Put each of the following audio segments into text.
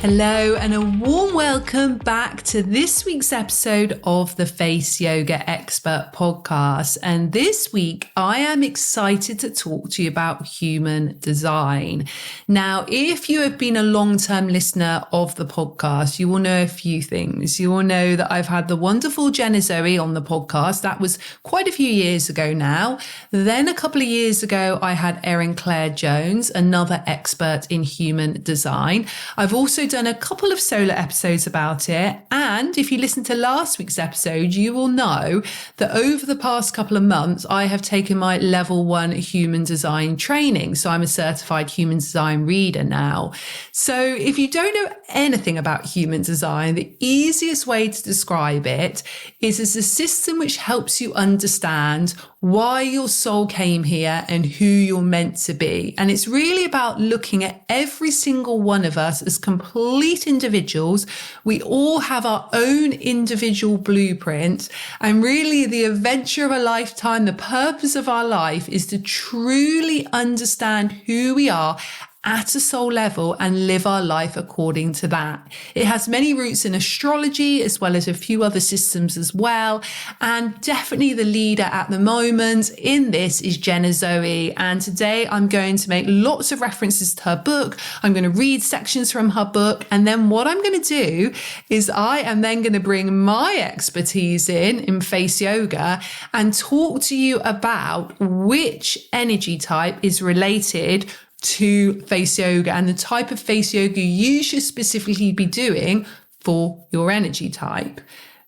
Hello and a warm welcome back to this week's episode of the Face Yoga Expert Podcast. And this week I am excited to talk to you about human design. Now, if you have been a long-term listener of the podcast, you will know a few things. You will know that I've had the wonderful Jenna Zoe on the podcast. That was quite a few years ago now. Then a couple of years ago, I had Erin Claire Jones, another expert in human design. I've also done a couple of solo episodes about it. And if you listen to last week's episode, you will know that over the past couple of months, I have taken my level 1 human design training. So I'm a certified human design reader now. So if you don't know anything about human design, the easiest way to describe it is as a system which helps you understand why your soul came here and who you're meant to be. And it's really about looking at every single one of us as complete individuals. We all have our own individual blueprint, and really the adventure of a lifetime, the purpose of our life is to truly understand who we are at a soul level and live our life according to that. It has many roots in astrology as well as a few other systems as well. And definitely the leader at the moment in this is Jenna Zoe. And today I'm going to make lots of references to her book. I'm going to read sections from her book. And then what I'm going to do is I am then going to bring my expertise in face yoga and talk to you about which energy type is related to face yoga and the type of face yoga you should specifically be doing for your energy type.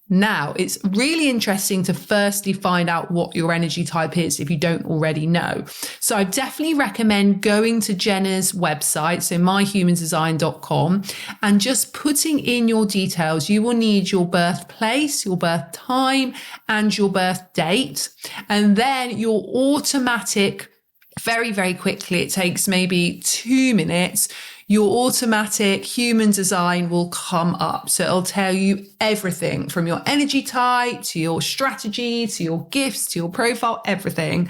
Now, it's really interesting to firstly find out what your energy type is if you don't already know. So I definitely recommend going to Jenna's website, so myhumandesign.com, and just putting in your details. You will need your birthplace, your birth time, and your birth date, and then your automatic, very, very quickly, it takes maybe 2 minutes, your automatic human design will come up. So it'll tell you everything from your energy type to your strategy, to your gifts, to your profile, everything.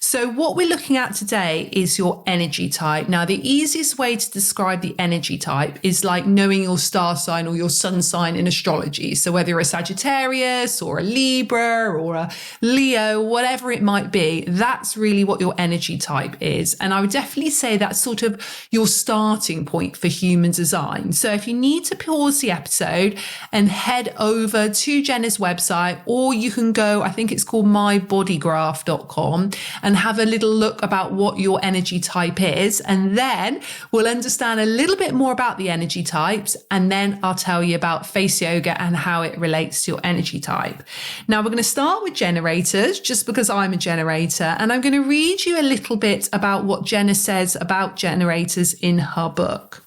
So what we're looking at today is your energy type. Now, the easiest way to describe the energy type is like knowing your star sign or your sun sign in astrology. So whether you're a Sagittarius or a Libra or a Leo, whatever it might be, that's really what your energy type is. And I would definitely say that's sort of your starting point for human design. So if you need to pause the episode and head over to Jenna's website, or you can go, I think it's called mybodygraph.com, and have a little look about what your energy type is. And then we'll understand a little bit more about the energy types. And then I'll tell you about face yoga and how it relates to your energy type. Now we're going to start with generators, just because I'm a generator. And I'm going to read you a little bit about what Jenna says about generators in her book.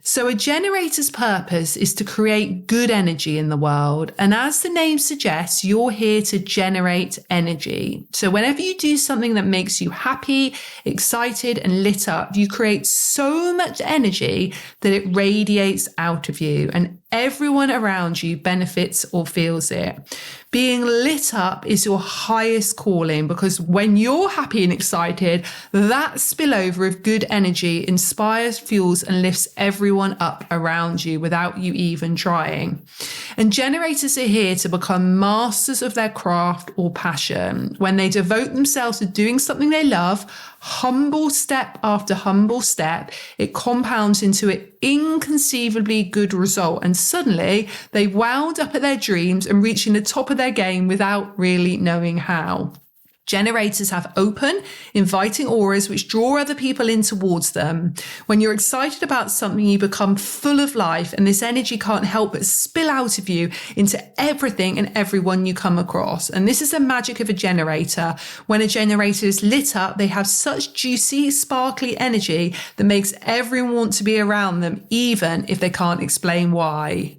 So a generator's purpose is to create good energy in the world. And as the name suggests, you're here to generate energy. So whenever you do something that makes you happy, excited, and lit up, you create so much energy that it radiates out of you, and everyone around you benefits or feels it. Being lit up is your highest calling, because when you're happy and excited, that spillover of good energy inspires, fuels, and lifts everyone up around you without you even trying. And generators are here to become masters of their craft or passion. When they devote themselves to doing something they love, humble step after humble step, it compounds into an inconceivably good result. And suddenly they wound up at their dreams and reaching the top of their game without really knowing how. Generators have open, inviting auras which draw other people in towards them. When you're excited about something, you become full of life, and this energy can't help but spill out of you into everything and everyone you come across. And this is the magic of a generator. When a generator is lit up, they have such juicy, sparkly energy that makes everyone want to be around them, even if they can't explain why.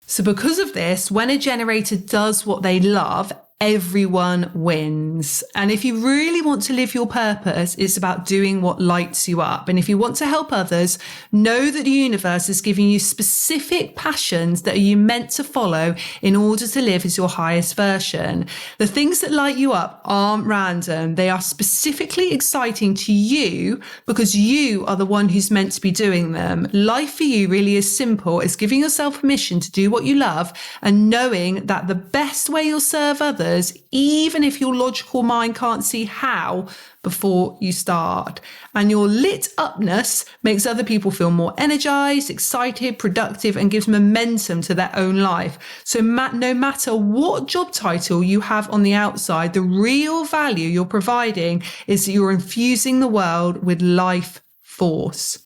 So because of this, when a generator does what they love, everyone wins. And if you really want to live your purpose, it's about doing what lights you up. And if you want to help others, know that the universe is giving you specific passions that you meant to follow in order to live as your highest version. The things that light you up aren't random. They are specifically exciting to you because you are the one who's meant to be doing them. Life for you really is simple. It's giving yourself permission to do what you love and knowing that the best way you'll serve others, even if your logical mind can't see how, before you start. And your lit upness makes other people feel more energized, excited, productive, and gives momentum to their own life. So no matter what job title you have on the outside, the real value you're providing is that you're infusing the world with life force.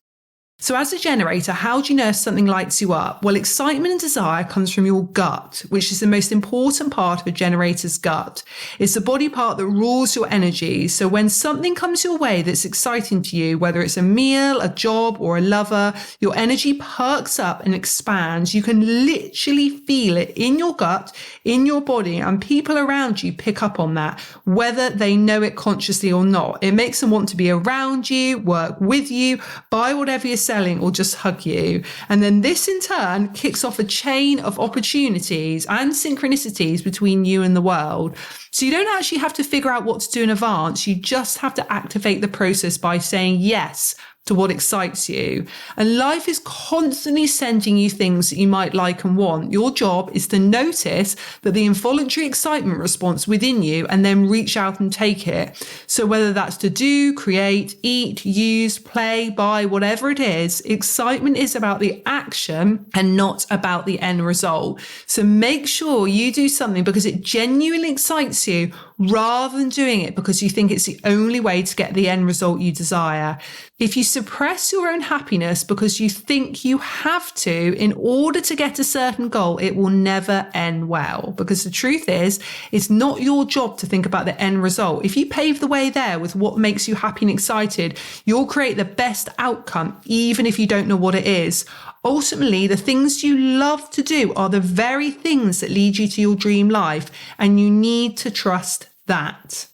So as a generator, how do you know if something lights you up? Well, excitement and desire comes from your gut, which is the most important part of a generator's gut. It's the body part that rules your energy. So when something comes your way that's exciting to you, whether it's a meal, a job, or a lover, your energy perks up and expands. You can literally feel it in your gut, in your body, and people around you pick up on that, whether they know it consciously or not. It makes them want to be around you, work with you, buy whatever you're selling, or just hug you. And then this in turn kicks off a chain of opportunities and synchronicities between you and the world. So you don't actually have to figure out what to do in advance. You just have to activate the process by saying yes to what excites you. And life is constantly sending you things that you might like and want. Your job is to notice that the involuntary excitement response within you and then reach out and take it. So whether that's to do, create, eat, use, play, buy, whatever it is, excitement is about the action and not about the end result. So make sure you do something because it genuinely excites you rather than doing it because you think it's the only way to get the end result you desire. If you suppress your own happiness because you think you have to in order to get a certain goal, it will never end well. Because the truth is, it's not your job to think about the end result. If you pave the way there with what makes you happy and excited, you'll create the best outcome, even if you don't know what it is. Ultimately, the things you love to do are the very things that lead you to your dream life, and you need to trust that.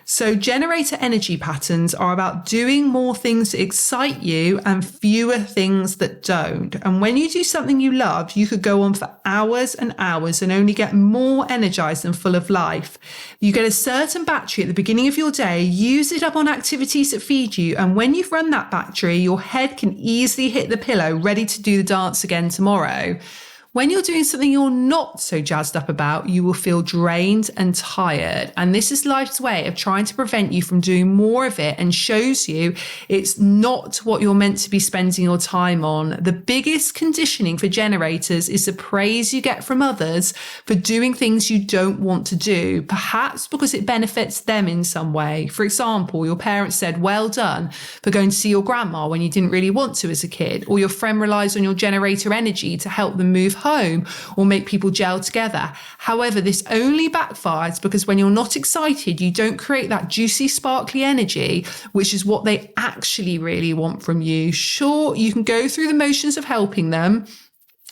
So generator energy patterns are about doing more things that excite you and fewer things that don't. And when you do something you love, you could go on for hours and hours and only get more energized and full of life. You get a certain battery at the beginning of your day, use it up on activities that feed you. And when you've run that battery, your head can easily hit the pillow, ready to do the dance again tomorrow. When you're doing something you're not so jazzed up about, you will feel drained and tired. And this is life's way of trying to prevent you from doing more of it and shows you it's not what you're meant to be spending your time on. The biggest conditioning for generators is the praise you get from others for doing things you don't want to do, perhaps because it benefits them in some way. For example, your parents said, "Well done," for going to see your grandma when you didn't really want to as a kid, or your friend relies on your generator energy to help them move home or make people gel together. However, this only backfires because when you're not excited, you don't create that juicy, sparkly energy, which is what they actually really want from you. Sure, you can go through the motions of helping them,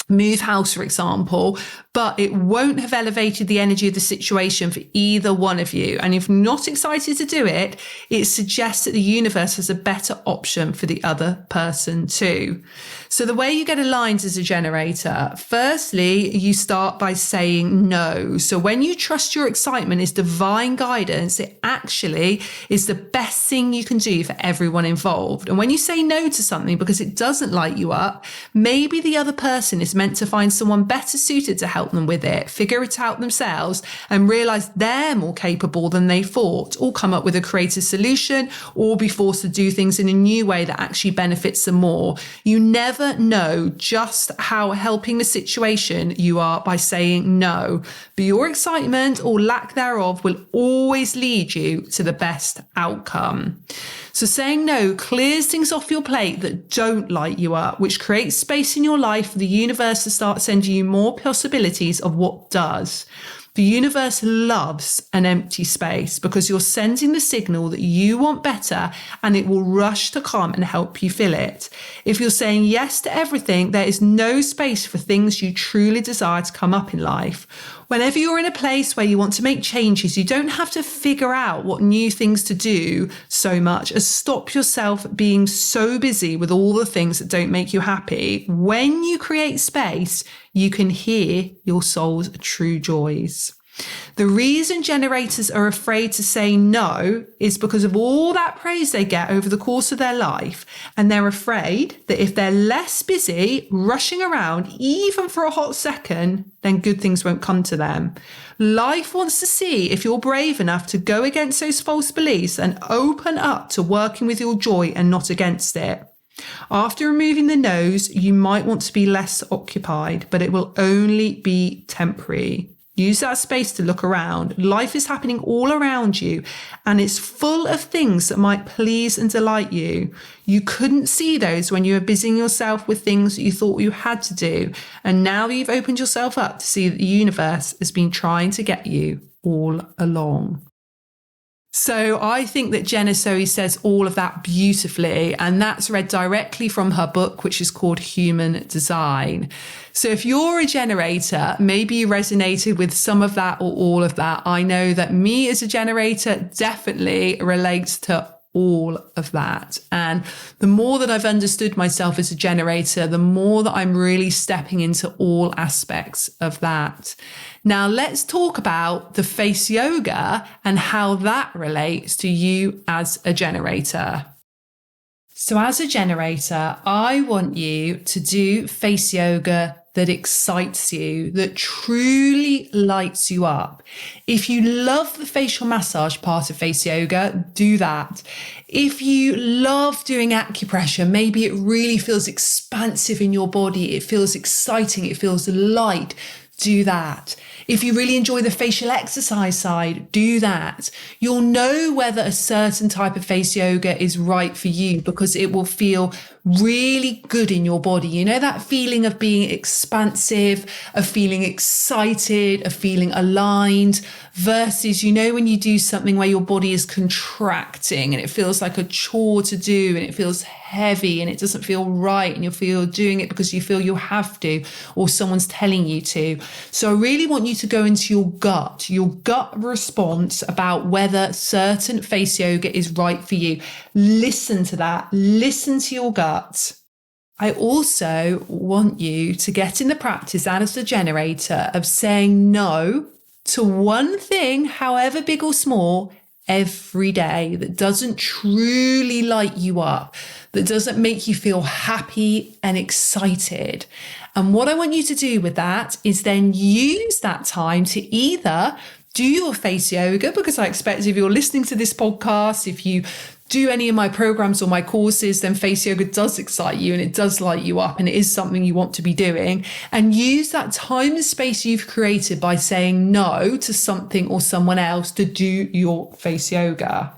move house, for example, but it won't have elevated the energy of the situation for either one of you. And if not excited to do it, it suggests that the universe has a better option for the other person too. So the way you get aligned as a generator, firstly, you start by saying no. So when you trust your excitement is divine guidance, it actually is the best thing you can do for everyone involved. And when you say no to something because it doesn't light you up, maybe the other person is meant to find someone better suited to help them with it, figure it out themselves and realize they're more capable than they thought, or come up with a creative solution, or be forced to do things in a new way that actually benefits them more. You never know just how helping the situation you are by saying no, but your excitement or lack thereof will always lead you to the best outcome. So saying no clears things off your plate that don't light you up, which creates space in your life for the universe to start sending you more possibilities of what does. The universe loves an empty space because you're sending the signal that you want better, and it will rush to come and help you fill it. If you're saying yes to everything, there is no space for things you truly desire to come up in life. Whenever you're in a place where you want to make changes, you don't have to figure out what new things to do so much as stop yourself being so busy with all the things that don't make you happy. When you create space, you can hear your soul's true joys. The reason generators are afraid to say no is because of all that praise they get over the course of their life. And they're afraid that if they're less busy rushing around, even for a hot second, then good things won't come to them. Life wants to see if you're brave enough to go against those false beliefs and open up to working with your joy and not against it. After removing the no's, you might want to be less occupied, but it will only be temporary. Use that space to look around. Life is happening all around you, and it's full of things that might please and delight you. You couldn't see those when you were busying yourself with things that you thought you had to do. And now you've opened yourself up to see that the universe has been trying to get you all along. So I think that Jenna Zoe says all of that beautifully, and that's read directly from her book, which is called Human Design. So if you're a generator, maybe you resonated with some of that or all of that. I know that me as a generator definitely relates to all of that. And the more that I've understood myself as a generator, the more that I'm really stepping into all aspects of that. Now let's talk about the face yoga and how that relates to you as a generator. So as a generator, I want you to do face yoga that excites you, that truly lights you up. If you love the facial massage part of face yoga, do that. If you love doing acupressure, maybe it really feels expansive in your body, it feels exciting, it feels light, do that. If you really enjoy the facial exercise side, do that. You'll know whether a certain type of face yoga is right for you because it will feel really good in your body. You know, that feeling of being expansive, of feeling excited, of feeling aligned versus, you know, when you do something where your body is contracting and it feels like a chore to do and it feels heavy and it doesn't feel right and you feel doing it because you feel you have to or someone's telling you to. So I really want you to go into your gut response about whether certain face yoga is right for you. Listen to that. Listen to your gut. I also want you to get in the practice as a generator of saying no to one thing, however big or small, every day that doesn't truly light you up, that doesn't make you feel happy and excited. And what I want you to do with that is then use that time to either do your face yoga, because I expect if you're listening to this podcast, if you do any of my programs or my courses, then face yoga does excite you and it does light you up and it is something you want to be doing. And use that time and space you've created by saying no to something or someone else to do your face yoga.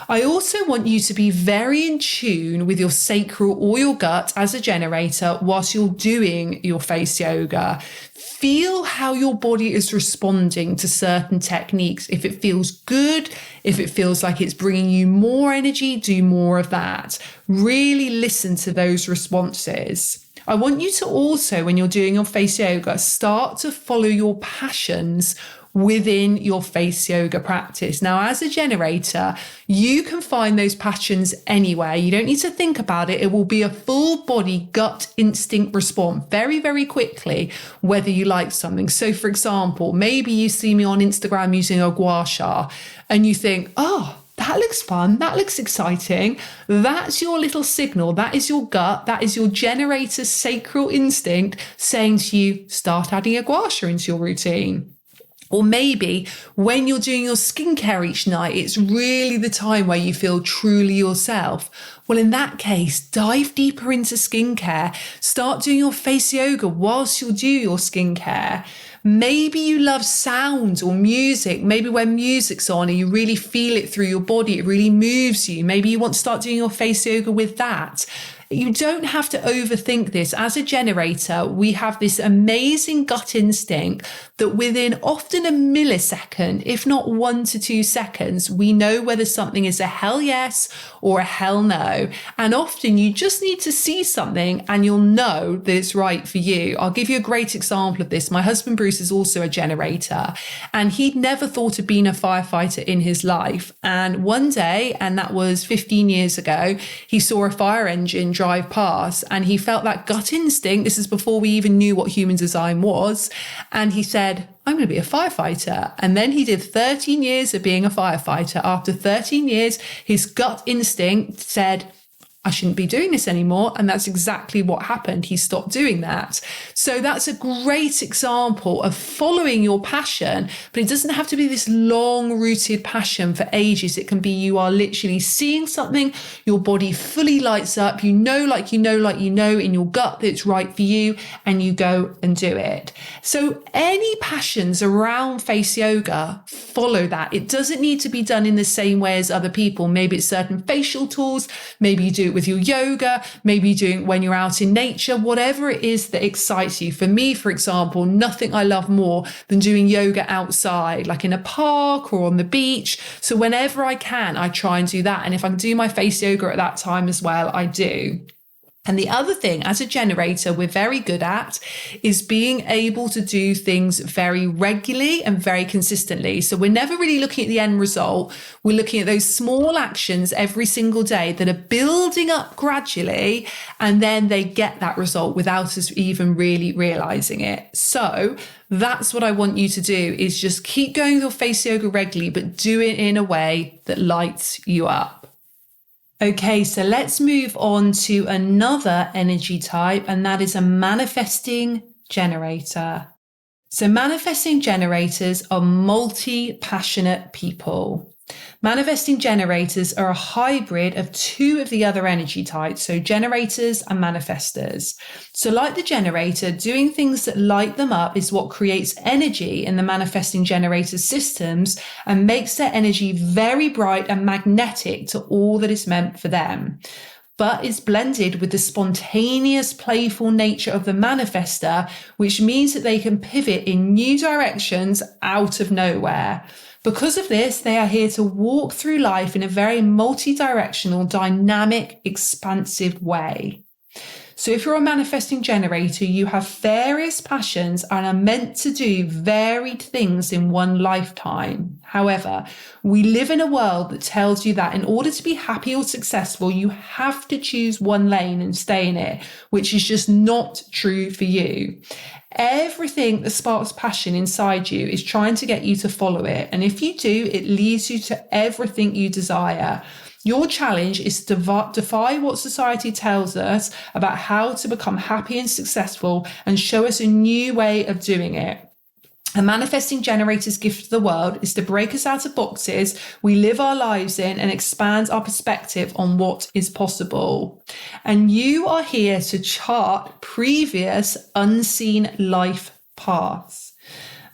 I also want you to be very in tune with your sacral or your gut as a generator whilst you're doing your face yoga. Feel how your body is responding to certain techniques. If it feels good, if it feels like it's bringing you more energy, do more of that. Really listen to those responses. I want you to also, when you're doing your face yoga, start to follow your passions within your face yoga practice. Now, as a generator, you can find those passions anywhere. You don't need to think about it. It will be a full body gut instinct response very, very quickly, whether you like something. So for example, maybe you see me on Instagram using a gua sha and you think, oh, that looks fun. That looks exciting. That's your little signal. That is your gut. That is your generator's sacral instinct saying to you, start adding a gua sha into your routine. Or maybe when you're doing your skincare each night, it's really the time where you feel truly yourself. Well, in that case, dive deeper into skincare. Start doing your face yoga whilst you do your skincare. Maybe you love sound or music. Maybe when music's on and you really feel it through your body, it really moves you. Maybe you want to start doing your face yoga with that. You don't have to overthink this. As a generator, we have this amazing gut instinct that within often a millisecond, if not 1 to 2 seconds, we know whether something is a hell yes or a hell no. And often you just need to see something and you'll know that it's right for you. I'll give you a great example of this. My husband, Bruce, is also a generator, and he'd never thought of being a firefighter in his life. And one day, and that was 15 years ago, he saw a fire engine drive past and he felt that gut instinct. This is before we even knew what human design was. And he said, I'm going to be a firefighter. And then he did 13 years of being a firefighter. After 13 years, his gut instinct said, I shouldn't be doing this anymore. And that's exactly what happened. He stopped doing that. So that's a great example of following your passion, but it doesn't have to be this long rooted passion for ages. It can be you are literally seeing something, your body fully lights up, you know in your gut that it's right for you, and you go and do it. So any passions around face yoga, follow that. It doesn't need to be done in the same way as other people. Maybe it's certain facial tools, maybe you do it with your yoga, maybe you do it when you're out in nature, whatever it is that excites you. For me, for example, nothing I love more than doing yoga outside, like in a park or on the beach. So whenever I can, I try and do that. And if I can do my face yoga at that time as well, I do. And the other thing, as a generator, we're very good at is being able to do things very regularly and very consistently. So we're never really looking at the end result. We're looking at those small actions every single day that are building up gradually, and then they get that result without us even really realizing it. So that's what I want you to do, is just keep going with your face yoga regularly, but do it in a way that lights you up. Okay, so let's move on to another energy type, and that is a manifesting generator. So manifesting generators are multi-passionate people. Manifesting generators are a hybrid of two of the other energy types, so generators and manifestors. So like the generator, doing things that light them up is what creates energy in the manifesting generator systems and makes their energy very bright and magnetic to all that is meant for them. But it's blended with the spontaneous, playful nature of the manifestor, which means that they can pivot in new directions out of nowhere. Because of this, they are here to walk through life in a very multi-directional, dynamic, expansive way. So if you're a manifesting generator, you have various passions and are meant to do varied things in one lifetime. However, we live in a world that tells you that in order to be happy or successful, you have to choose one lane and stay in it, which is just not true for you. Everything that sparks passion inside you is trying to get you to follow it. And if you do, it leads you to everything you desire. Your challenge is to defy what society tells us about how to become happy and successful and show us a new way of doing it. A manifesting generator's gift to the world is to break us out of boxes we live our lives in and expand our perspective on what is possible. And you are here to chart previous unseen life paths.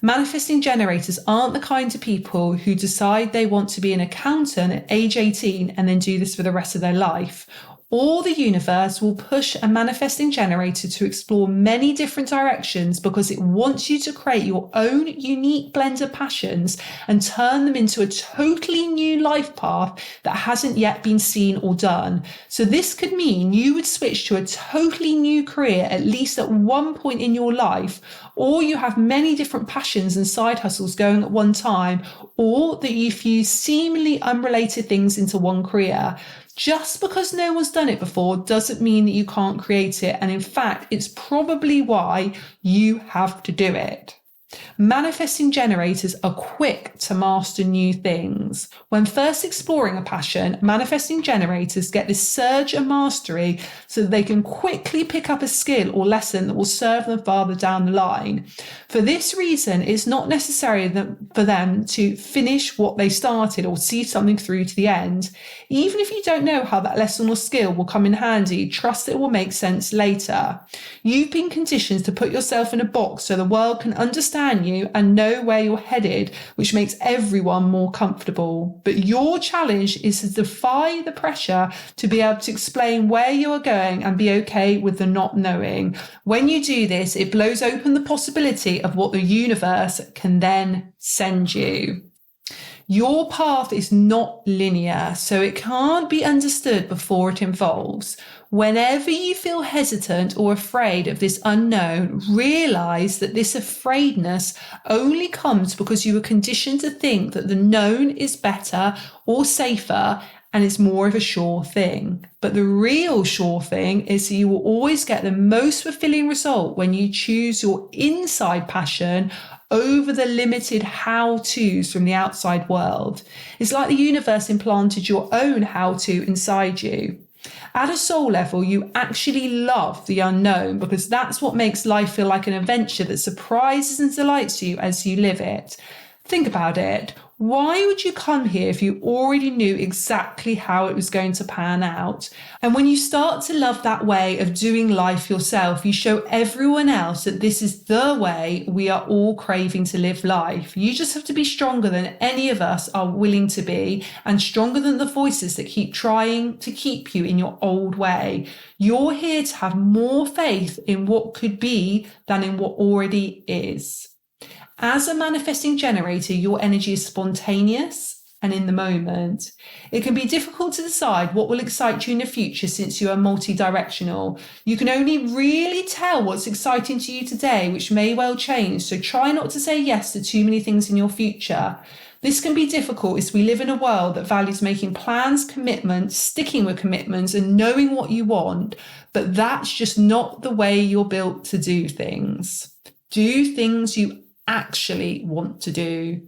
Manifesting generators aren't the kind of people who decide they want to be an accountant at age 18 and then do this for the rest of their life. Or the universe will push a manifesting generator to explore many different directions because it wants you to create your own unique blend of passions and turn them into a totally new life path that hasn't yet been seen or done. So this could mean you would switch to a totally new career at least at one point in your life, or you have many different passions and side hustles going at one time, or that you fuse seemingly unrelated things into one career. Just because no one's done it before doesn't mean that you can't create it. And in fact, it's probably why you have to do it. Manifesting generators are quick to master new things. When first exploring a passion, manifesting generators get this surge of mastery so that they can quickly pick up a skill or lesson that will serve them farther down the line. For this reason, it's not necessary for them to finish what they started or see something through to the end. Even if you don't know how that lesson or skill will come in handy, trust it will make sense later. You've been conditioned to put yourself in a box so the world can understand understand you and know where you're headed, which makes everyone more comfortable. But your challenge is to defy the pressure to be able to explain where you are going and be okay with the not knowing. When you do this, it blows open the possibility of what the universe can then send you. Your path is not linear, so it can't be understood before it evolves. Whenever you feel hesitant or afraid of this unknown, realize that this afraidness only comes because you were conditioned to think that the known is better or safer and it's more of a sure thing. But the real sure thing is that you will always get the most fulfilling result when you choose your inside passion over the limited how-tos from the outside world. It's like the universe implanted your own how-to inside you. At a soul level, you actually love the unknown because that's what makes life feel like an adventure that surprises and delights you as you live it. Think about it. Why would you come here if you already knew exactly how it was going to pan out? And when you start to love that way of doing life yourself, you show everyone else that this is the way we are all craving to live life. You just have to be stronger than any of us are willing to be, and stronger than the voices that keep trying to keep you in your old way. You're here to have more faith in what could be than in what already is. As a manifesting generator, your energy is spontaneous and in the moment. It can be difficult to decide what will excite you in the future since you are multi-directional. You can only really tell what's exciting to you today, which may well change, so try not to say yes to too many things in your future. This can be difficult as we live in a world that values making plans, commitments, sticking with commitments and knowing what you want, but that's just not the way you're built to do things. Do things you actually want to do.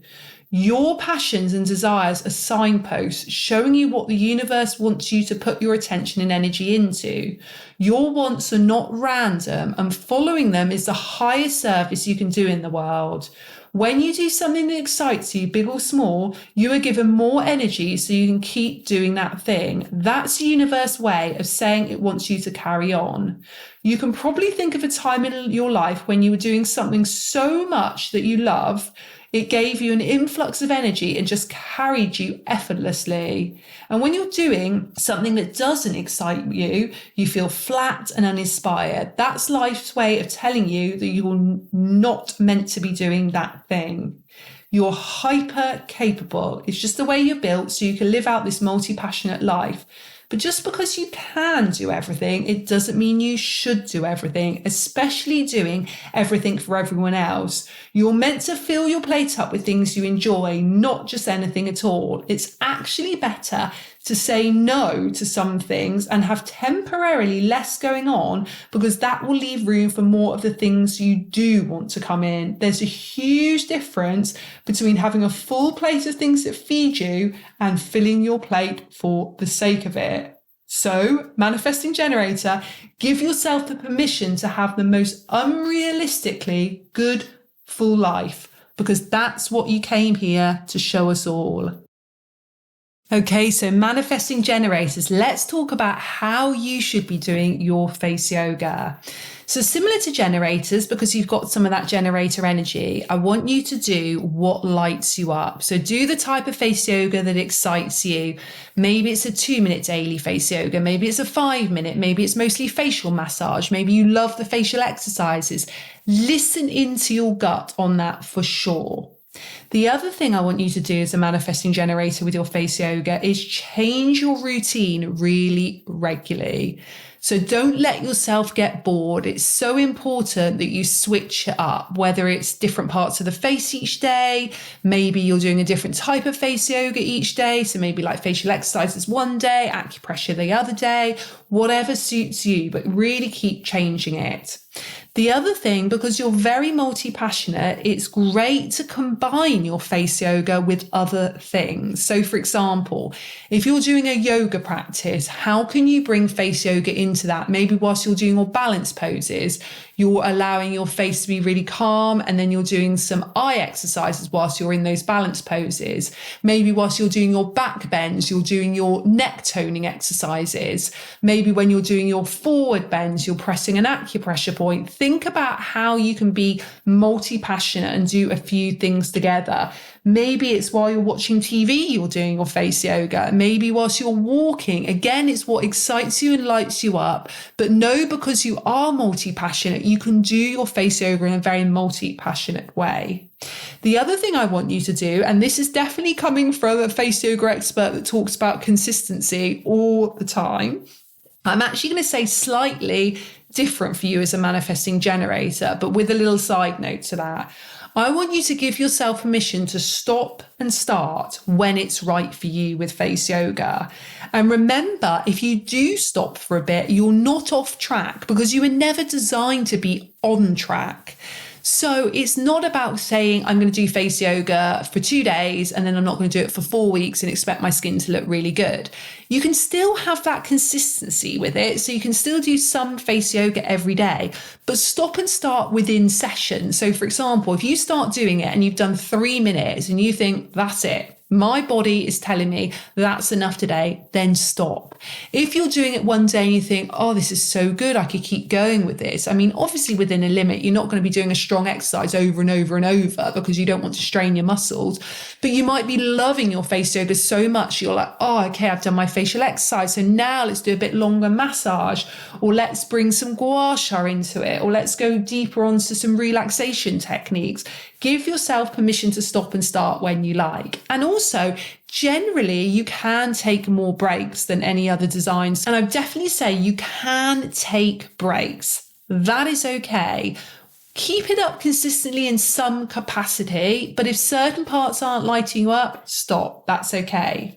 Your passions and desires are signposts showing you what the universe wants you to put your attention and energy into. Your wants are not random, and following them is the highest service you can do in the world. When you do something that excites you, big or small, you are given more energy so you can keep doing that thing. That's the universe way of saying it wants you to carry on. You can probably think of a time in your life when you were doing something so much that you love, it gave you an influx of energy and just carried you effortlessly. And when you're doing something that doesn't excite you, you feel flat and uninspired. That's life's way of telling you that you're not meant to be doing that thing. You're hyper capable. It's just the way you're built so you can live out this multi-passionate life. But just because you can do everything, it doesn't mean you should do everything, especially doing everything for everyone else. You're meant to fill your plate up with things you enjoy, not just anything at all. It's actually better to say no to some things and have temporarily less going on, because that will leave room for more of the things you do want to come in. There's a huge difference between having a full plate of things that feed you and filling your plate for the sake of it. So, manifesting generator, give yourself the permission to have the most unrealistically good full life, because that's what you came here to show us all. Okay, so manifesting generators, let's talk about how you should be doing your face yoga. So similar to generators, because you've got some of that generator energy, I want you to do what lights you up. So do the type of face yoga that excites you. Maybe it's a 2-minute daily face yoga. Maybe it's a 5-minute. Maybe it's mostly facial massage. Maybe you love the facial exercises. Listen into your gut on that for sure. The other thing I want you to do as a manifesting generator with your face yoga is change your routine really regularly. So don't let yourself get bored. It's so important that you switch it up, whether it's different parts of the face each day. Maybe you're doing a different type of face yoga each day. So maybe like facial exercises one day, acupressure the other day, whatever suits you, but really keep changing it. The other thing, because you're very multi-passionate, it's great to combine your face yoga with other things. So for example, if you're doing a yoga practice, how can you bring face yoga into that? Maybe whilst you're doing your balance poses, you're allowing your face to be really calm, and then you're doing some eye exercises whilst you're in those balance poses. Maybe whilst you're doing your back bends, you're doing your neck toning exercises. Maybe when you're doing your forward bends, you're pressing an acupressure point point. Think about how you can be multi-passionate and do a few things together. Maybe it's while you're watching TV, you're doing your face yoga. Maybe whilst you're walking. Again, it's what excites you and lights you up. But know, because you are multi-passionate, you can do your face yoga in a very multi-passionate way. The other thing I want you to do, and this is definitely coming from a face yoga expert that talks about consistency all the time, I'm actually going to say slightly different for you as a manifesting generator, but with a little side note to that. I want you to give yourself permission to stop and start when it's right for you with face yoga. And remember, if you do stop for a bit, you're not off track, because you were never designed to be on track. So it's not about saying, I'm going to do face yoga for 2 days and then I'm not going to do it for 4 weeks and expect my skin to look really good. You can still have that consistency with it. So you can still do some face yoga every day, but stop and start within sessions. So for example, if you start doing it and you've done 3 minutes and you think, that's it, my body is telling me that's enough today, then stop. If you're doing it one day and you think, oh, this is so good, I could keep going with this. I mean, obviously within a limit, you're not going to be doing a strong exercise over and over and over because you don't want to strain your muscles, but you might be loving your face yoga so much. You're like, oh, okay, I've done my facial exercise. So now let's do a bit longer massage, or let's bring some gua sha into it, or let's go deeper onto some relaxation techniques. Give yourself permission to stop and start when you like. And also, generally, you can take more breaks than any other designs. And I would definitely say you can take breaks. That is okay. Keep it up consistently in some capacity, but if certain parts aren't lighting you up, stop. That's okay.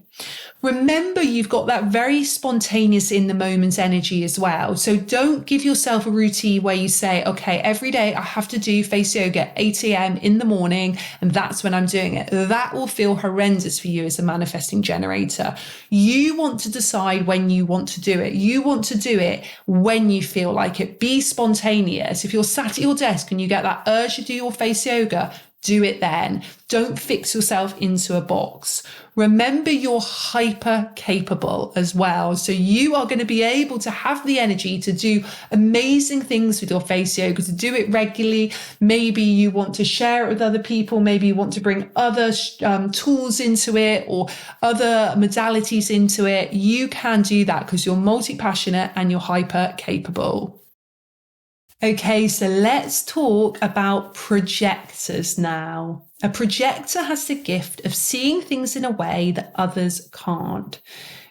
Remember, you've got that very spontaneous in the moment energy as well. So don't give yourself a routine where you say, okay, every day I have to do face yoga at 8 a.m. in the morning, and that's when I'm doing it. That will feel horrendous for you as a manifesting generator. You want to decide when you want to do it. You want to do it when you feel like it. Be spontaneous. If you're sat at your desk and you get that urge to do your face yoga, do it then. Don't fix yourself into a box. Remember, you're hyper capable as well. So you are going to be able to have the energy to do amazing things with your face yoga, to do it regularly. Maybe you want to share it with other people. Maybe you want to bring other tools into it or other modalities into it. You can do that because you're multi-passionate and you're hyper capable. Okay, so let's talk about projectors now. A projector has the gift of seeing things in a way that others can't.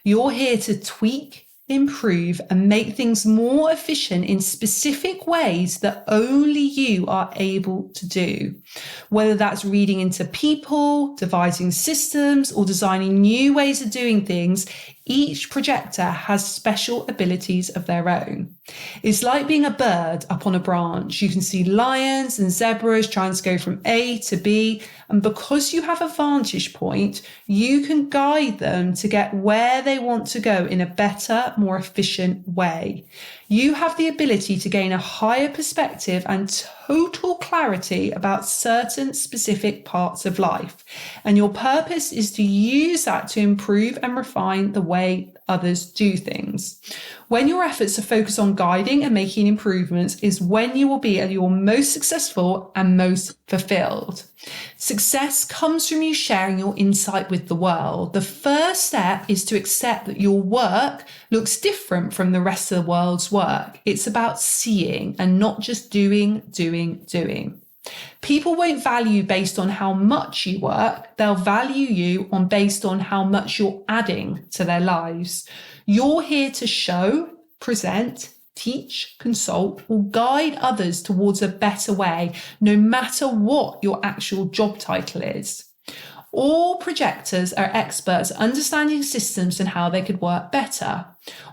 You're here to tweak, improve, and make things more efficient in specific ways that only you are able to do. Whether that's reading into people, devising systems, or designing new ways of doing things, each projector has special abilities of their own. It's like being a bird up on a branch. You can see lions and zebras trying to go from A to B, and because you have a vantage point, you can guide them to get where they want to go in a better, more efficient way. You have the ability to gain a higher perspective and total clarity about certain specific parts of life. And your purpose is to use that to improve and refine the way others do things. When your efforts are focused on guiding and making improvements is when you will be at your most successful and most fulfilled. Success comes from you sharing your insight with the world. The first step is to accept that your work looks different from the rest of the world's work. It's about seeing and not just doing. People won't value you based on how much you work. They'll value you based on how much you're adding to their lives. You're here to show, present, teach, consult, or guide others towards a better way, no matter what your actual job title is. All projectors are experts at understanding systems and how they could work better.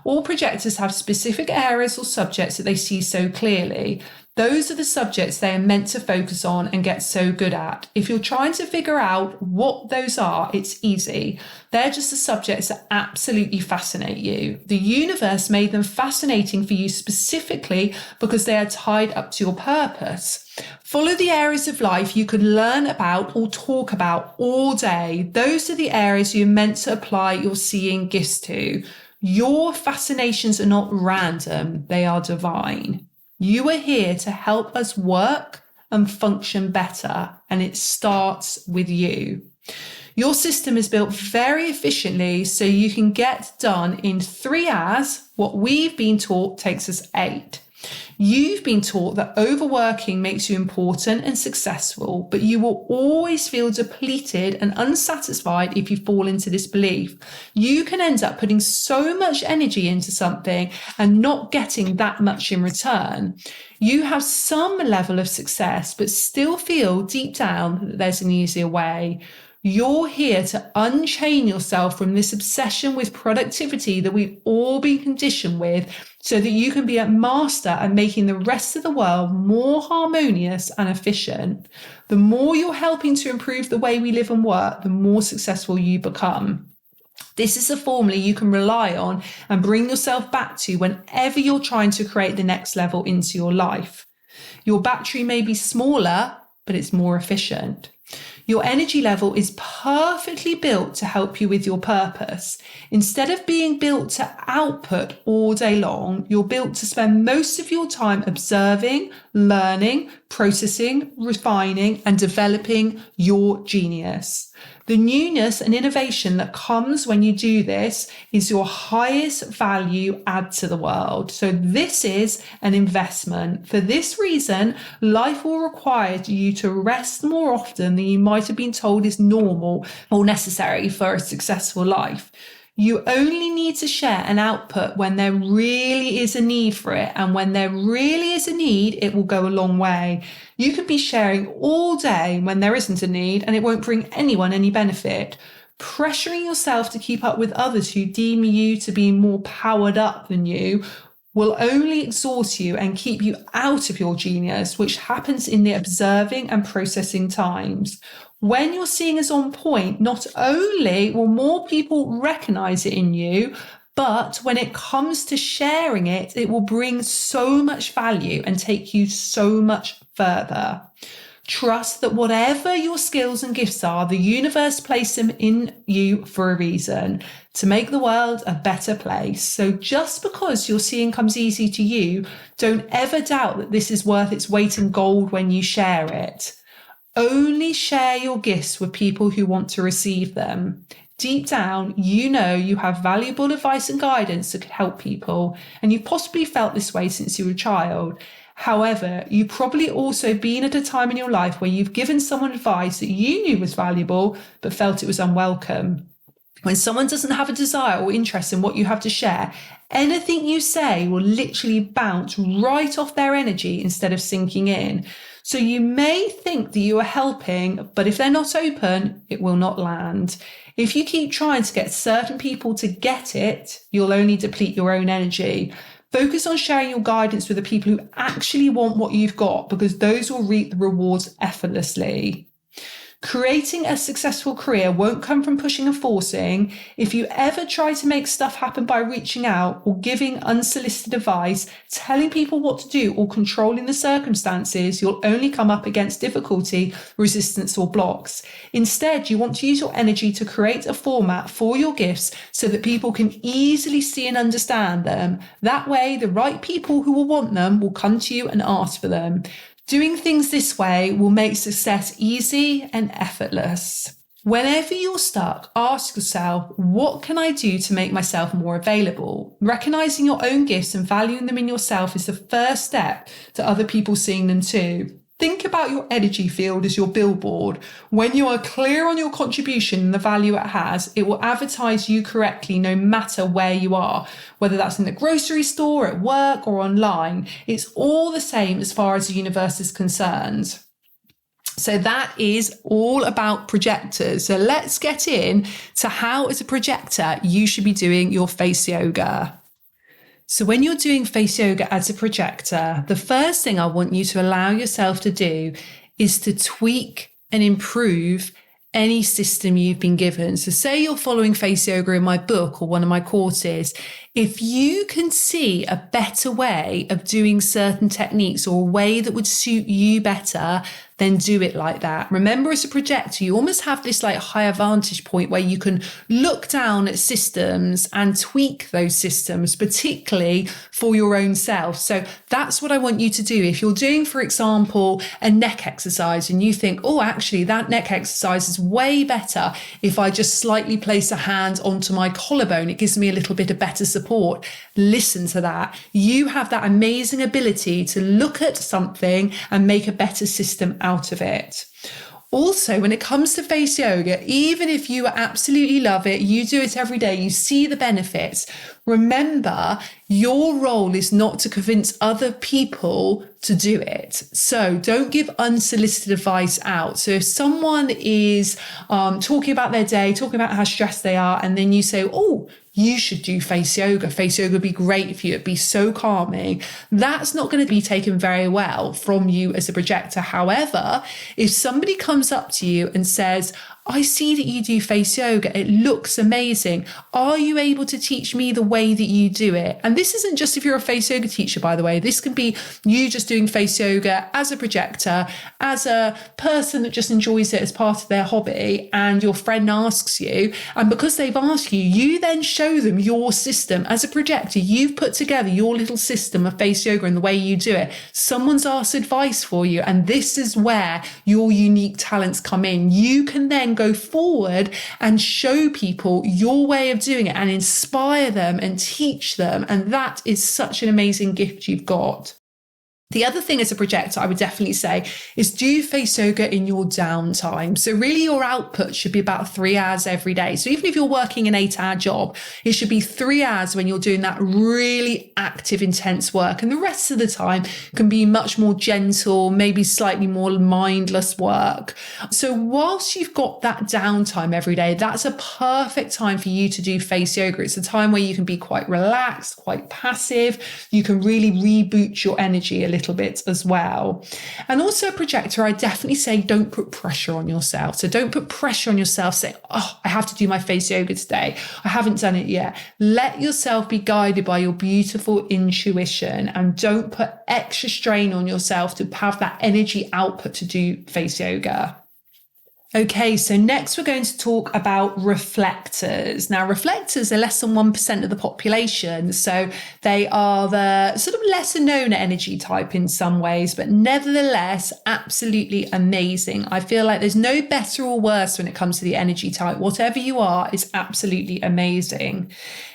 All projectors have specific areas or subjects that they see so clearly. Those are the subjects they are meant to focus on and get so good at. If you're trying to figure out what those are, it's easy. They're just the subjects that absolutely fascinate you. The universe made them fascinating for you specifically because they are tied up to your purpose. Follow the areas of life you could learn about or talk about all day. Those are the areas you're meant to apply your seeing gifts to. Your fascinations are not random, they are divine. You are here to help us work and function better, and it starts with you. Your system is built very efficiently so you can get done in 3 hours what we've been taught takes us 8. You've been taught that overworking makes you important and successful, but you will always feel depleted and unsatisfied if you fall into this belief. You can end up putting so much energy into something and not getting that much in return. You have some level of success, but still feel deep down that there's an easier way. You're here to unchain yourself from this obsession with productivity that we've all been conditioned with, so that you can be a master at making the rest of the world more harmonious and efficient. The more you're helping to improve the way we live and work, the more successful you become. This is a formula you can rely on and bring yourself back to whenever you're trying to create the next level into your life. Your battery may be smaller, but it's more efficient. Your energy level is perfectly built to help you with your purpose. Instead of being built to output all day long, you're built to spend most of your time observing, learning, processing, refining, and developing your genius. The newness and innovation that comes when you do this is your highest value add to the world. So this is an investment. For this reason, life will require you to rest more often than you might have been told is normal or necessary for a successful life. You only need to share an output when there really is a need for it. And when there really is a need, it will go a long way. You could be sharing all day when there isn't a need and it won't bring anyone any benefit. Pressuring yourself to keep up with others who deem you to be more powered up than you will only exhaust you and keep you out of your genius, which happens in the observing and processing times. When your seeing is on point, not only will more people recognize it in you, but when it comes to sharing it, it will bring so much value and take you so much further. Trust that whatever your skills and gifts are, the universe placed them in you for a reason, to make the world a better place. So just because your seeing comes easy to you, don't ever doubt that this is worth its weight in gold when you share it. Only share your gifts with people who want to receive them. Deep down, you know you have valuable advice and guidance that could help people, and you've possibly felt this way since you were a child. However, you've probably also been at a time in your life where you've given someone advice that you knew was valuable, but felt it was unwelcome. When someone doesn't have a desire or interest in what you have to share, anything you say will literally bounce right off their energy instead of sinking in. So you may think that you are helping, but if they're not open, it will not land. If you keep trying to get certain people to get it, you'll only deplete your own energy. Focus on sharing your guidance with the people who actually want what you've got, because those will reap the rewards effortlessly. Creating a successful career won't come from pushing and forcing. If you ever try to make stuff happen by reaching out or giving unsolicited advice, telling people what to do or controlling the circumstances, you'll only come up against difficulty, resistance or blocks. Instead, you want to use your energy to create a format for your gifts so that people can easily see and understand them. That way, the right people who will want them will come to you and ask for them. Doing things this way will make success easy and effortless. Whenever you're stuck, ask yourself, what can I do to make myself more available? Recognizing your own gifts and valuing them in yourself is the first step to other people seeing them too. Think about your energy field as your billboard. When you are clear on your contribution and the value it has, it will advertise you correctly no matter where you are, whether that's in the grocery store, at work, or online. It's all the same as far as the universe is concerned. So that is all about projectors. So let's get in to how, as a projector, you should be doing your face yoga. So when you're doing face yoga as a projector, the first thing I want you to allow yourself to do is to tweak and improve any system you've been given. So say you're following face yoga in my book or one of my courses, If you can see a better way of doing certain techniques or a way that would suit you better, then do it like that. Remember, as a projector, you almost have this like higher vantage point where you can look down at systems and tweak those systems, particularly for your own self. So that's what I want you to do. If you're doing, for example, a neck exercise and you think, oh, actually that neck exercise is way better if I just slightly place a hand onto my collarbone, it gives me a little bit of better support. Listen to that. You have that amazing ability to look at something and make a better system out of it. Also, when it comes to face yoga, even if you absolutely love it, you do it every day, you see the benefits, remember your role is not to convince other people to do it. So don't give unsolicited advice out. So if someone is talking about their day, talking about how stressed they are, and then you say, oh, you should do face yoga. Face yoga would be great for you. It'd be so calming. That's not going to be taken very well from you as a projector. However, if somebody comes up to you and says, I see that you do face yoga. It looks amazing. Are you able to teach me the way that you do it? And this isn't just if you're a face yoga teacher, by the way. This can be you just doing face yoga as a projector, as a person that just enjoys it as part of their hobby, and your friend asks you. And because they've asked you, you then show them your system. As a projector, you've put together your little system of face yoga and the way you do it. Someone's asked advice for you. And this is where your unique talents come in. You can then go forward and show people your way of doing it and inspire them and teach them. And that is such an amazing gift you've got. The other thing as a projector, I would definitely say, is do face yoga in your downtime. So really your output should be about 3 hours every day. So even if you're working an 8-hour job, it should be 3 hours when you're doing that really active, intense work. And the rest of the time can be much more gentle, maybe slightly more mindless work. So whilst you've got that downtime every day, that's a perfect time for you to do face yoga. It's a time where you can be quite relaxed, quite passive. You can really reboot your energy a little bit as well. And also a projector, I definitely say don't put pressure on yourself. So don't put pressure on yourself saying, oh, I have to do my face yoga today. I haven't done it yet. Let yourself be guided by your beautiful intuition and don't put extra strain on yourself to have that energy output to do face yoga. Okay, so next we're going to talk about reflectors. Now, reflectors are less than 1% of the population, so they are the sort of lesser known energy type in some ways, but nevertheless, absolutely amazing. I feel like there's no better or worse when it comes to the energy type. Whatever you are is absolutely amazing.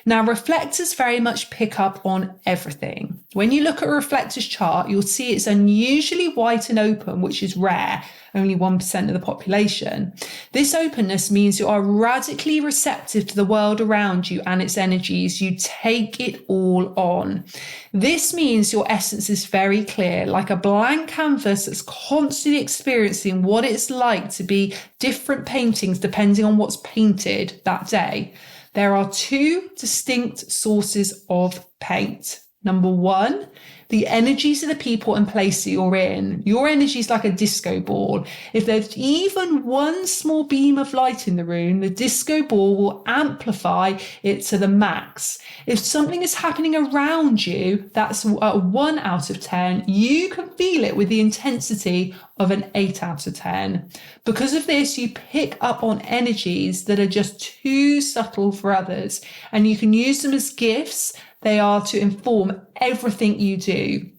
Now, reflectors very much pick up on everything. When you look at a reflector's chart, you'll see it's unusually white and open, which is rare. Only 1% of the population. This openness means you are radically receptive to the world around you and its energies. You take it all on. This means your essence is very clear, like a blank canvas that's constantly experiencing what it's like to be different paintings depending on what's painted that day. There are two distinct sources of paint. Number one, the energies of the people and place that you're in. Your energy is like a disco ball. If there's even one small beam of light in the room, the disco ball will amplify it to the max. If something is happening around you, that's a 1 out of 10, you can feel it with the intensity of an 8 out of 10. Because of this, you pick up on energies that are just too subtle for others, and you can use them as gifts. They are to inform everything you do.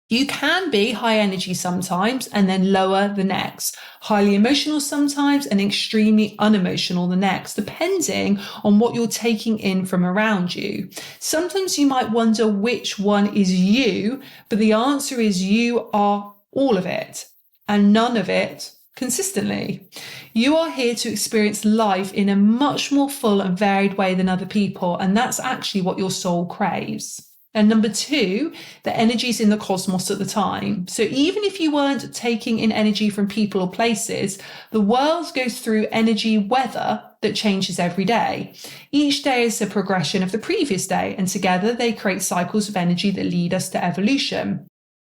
You can be high energy sometimes and then lower the next, highly emotional sometimes and extremely unemotional the next, depending on what you're taking in from around you. Sometimes you might wonder which one is you, but the answer is you are all of it and none of it consistently. You are here to experience life in a much more full and varied way than other people, and that's actually what your soul craves. And number two, the energies in the cosmos at the time. So even if you weren't taking in energy from people or places, the world goes through energy weather that changes every day. Each day is a progression of the previous day, and together they create cycles of energy that lead us to evolution.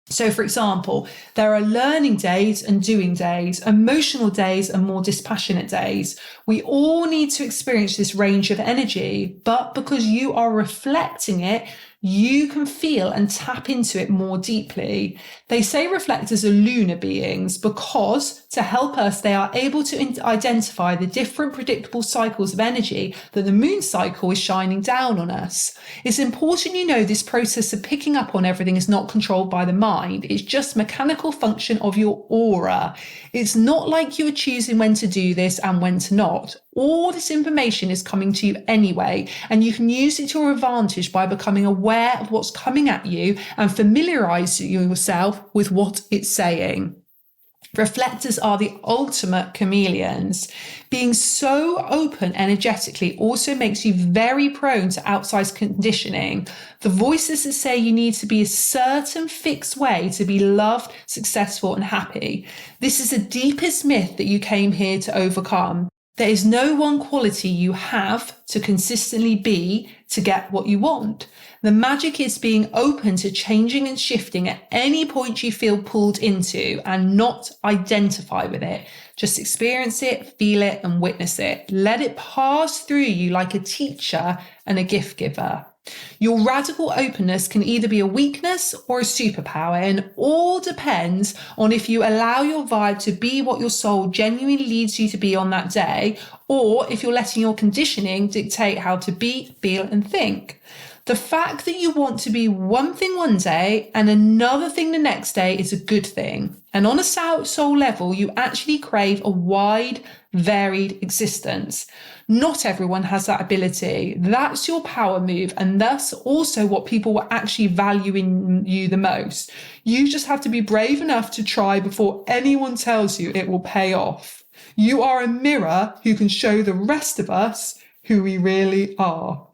So, for example, there are learning days and doing days, emotional days and more dispassionate days. We all need to experience this range of energy, but because you are reflecting it, you can feel and tap into it more deeply. They say reflectors are lunar beings because to help us, they are able to identify the different predictable cycles of energy that the moon cycle is shining down on us. It's important you know this process of picking up on everything is not controlled by the mind. It's just mechanical function of your aura. It's not like you are choosing when to do this and when to not. All this information is coming to you anyway, and you can use it to your advantage by becoming aware of what's coming at you and familiarise yourself with what it's saying. Reflectors are the ultimate chameleons. Being so open energetically also makes you very prone to outsized conditioning. The voices that say you need to be a certain fixed way to be loved, successful, and happy. This is the deepest myth that you came here to overcome. There is no one quality you have to consistently be to get what you want. The magic is being open to changing and shifting at any point you feel pulled into and not identify with it. Just experience it, feel it, and witness it. Let it pass through you like a teacher and a gift giver. Your radical openness can either be a weakness or a superpower, and all depends on if you allow your vibe to be what your soul genuinely leads you to be on that day, or if you're letting your conditioning dictate how to be, feel, and think. The fact that you want to be one thing one day and another thing the next day is a good thing. And on a soul level, you actually crave a wide, varied existence. Not everyone has that ability. That's your power move, and thus also what people will actually value in you the most. You just have to be brave enough to try before anyone tells you it will pay off. You are a mirror who can show the rest of us who we really are.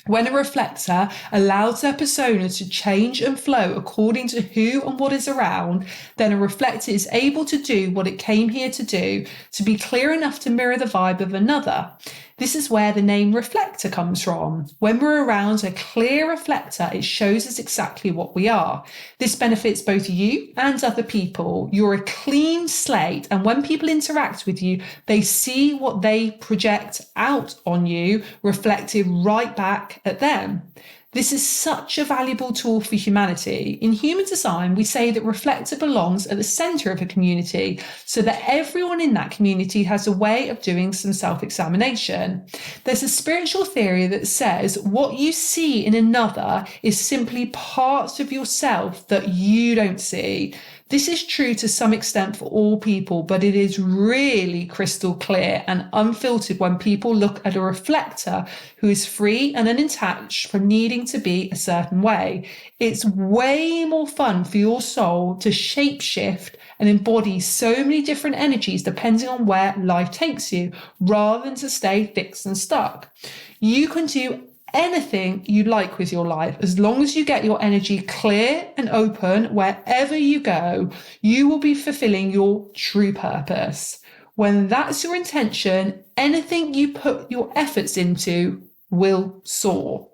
When a reflector allows their persona to change and flow according to who and what is around, then a reflector is able to do what it came here to do, to be clear enough to mirror the vibe of another. This is where the name reflector comes from. When we're around a clear reflector, it shows us exactly what we are. This benefits both you and other people. You're a clean slate, and when people interact with you, they see what they project out on you, reflected right back at them. This is such a valuable tool for humanity. In human design, we say that reflector belongs at the center of a community so that everyone in that community has a way of doing some self-examination. There's a spiritual theory that says what you see in another is simply parts of yourself that you don't see. This is true to some extent for all people, but it is really crystal clear and unfiltered when people look at a reflector who is free and unattached from needing to be a certain way. It's way more fun for your soul to shapeshift and embody so many different energies depending on where life takes you, rather than to stay fixed and stuck. You can do anything you like with your life. As long as you get your energy clear and open wherever you go, you will be fulfilling your true purpose. When that's your intention, anything you put your efforts into will soar.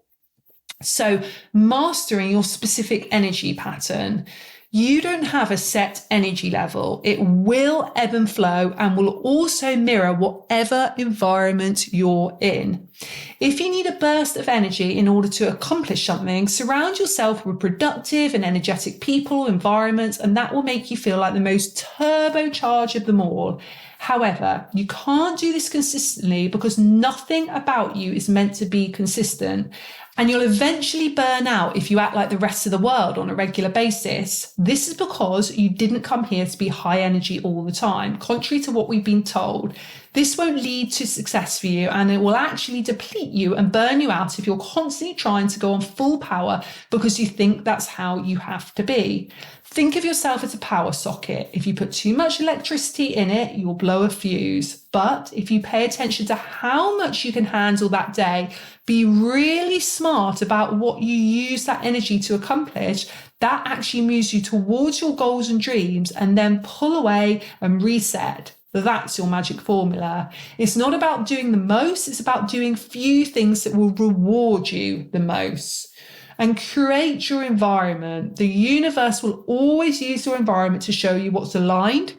So, mastering your specific energy pattern. You don't have a set energy level. It will ebb and flow and will also mirror whatever environment you're in. If you need a burst of energy in order to accomplish something, surround yourself with productive and energetic people, environments, and that will make you feel like the most turbocharged of them all. However, you can't do this consistently because nothing about you is meant to be consistent. And you'll eventually burn out if you act like the rest of the world on a regular basis. This is because you didn't come here to be high energy all the time, contrary to what we've been told. This won't lead to success for you, and it will actually deplete you and burn you out if you're constantly trying to go on full power because you think that's how you have to be. Think of yourself as a power socket. If you put too much electricity in it, you'll blow a fuse. But if you pay attention to how much you can handle that day, be really smart about what you use that energy to accomplish, that actually moves you towards your goals and dreams, and then pull away and reset. That's your magic formula. It's not about doing the most, it's about doing few things that will reward you the most. and create your environment. The universe will always use your environment to show you what's aligned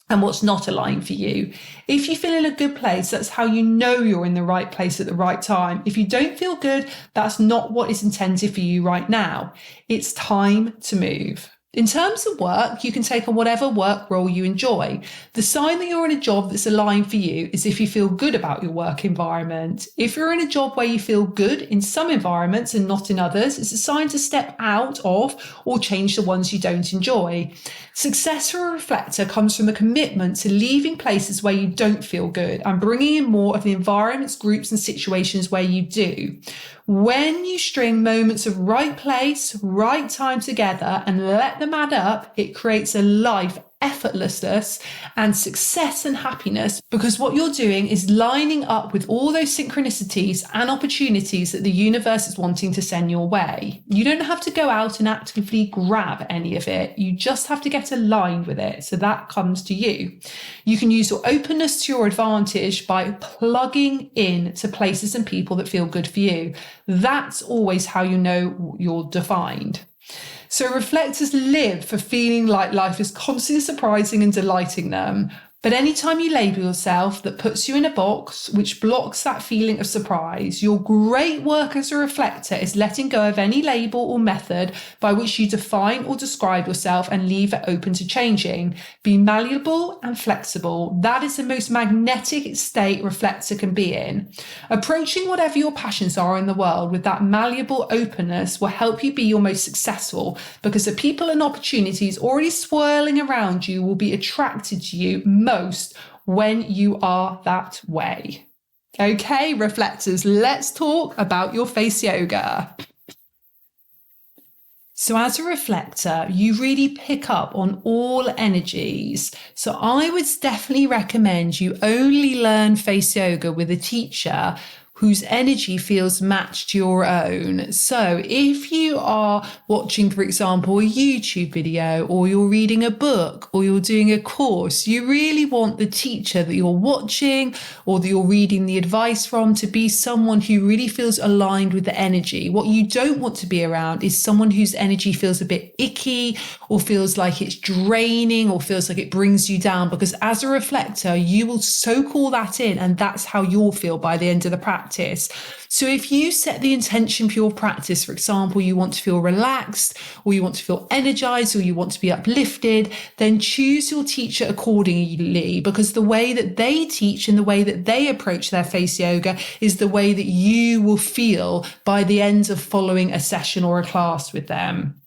and what's not aligned for you. If you feel in a good place, that's how you know you're in the right place at the right time. If you don't feel good, that's not what is intended for you right now. It's time to move. In terms of work, you can take on whatever work role you enjoy. The sign that you're in a job that's aligned for you is if you feel good about your work environment. If you're in a job where you feel good in some environments and not in others, it's a sign to step out of or change the ones you don't enjoy. Success for a reflector comes from a commitment to leaving places where you don't feel good and bringing in more of the environments, groups, and situations where you do. When you string moments of right place, right time together and let them add up, it creates a life effortlessness and success and happiness, because what you're doing is lining up with all those synchronicities and opportunities that the universe is wanting to send your way. You don't have to go out and actively grab any of it. You just have to get aligned with it. So that comes to you. You can use your openness to your advantage by plugging in to places and people that feel good for you. That's always how you know you're defined. So reflectors live for feeling like life is constantly surprising and delighting them. But anytime you label yourself, that puts you in a box, which blocks that feeling of surprise. Your great work as a reflector is letting go of any label or method by which you define or describe yourself and leave it open to changing. Be malleable and flexible. That is the most magnetic state reflector can be in. Approaching whatever your passions are in the world with that malleable openness will help you be your most successful, because the people and opportunities already swirling around you will be attracted to you most when you are that way. Okay, reflectors, let's talk about your face yoga. So as a reflector, you really pick up on all energies. So I would definitely recommend you only learn face yoga with a teacher whose energy feels matched to your own. So if you are watching, for example, a YouTube video, or you're reading a book, or you're doing a course, you really want the teacher that you're watching or that you're reading the advice from to be someone who really feels aligned with the energy. What you don't want to be around is someone whose energy feels a bit icky, or feels like it's draining, or feels like it brings you down, because as a reflector, you will soak all that in, and that's how you'll feel by the end of the practice. So if you set the intention for your practice, for example, you want to feel relaxed, or you want to feel energized, or you want to be uplifted, then choose your teacher accordingly, because the way that they teach and the way that they approach their face yoga is the way that you will feel by the end of following a session or a class with them.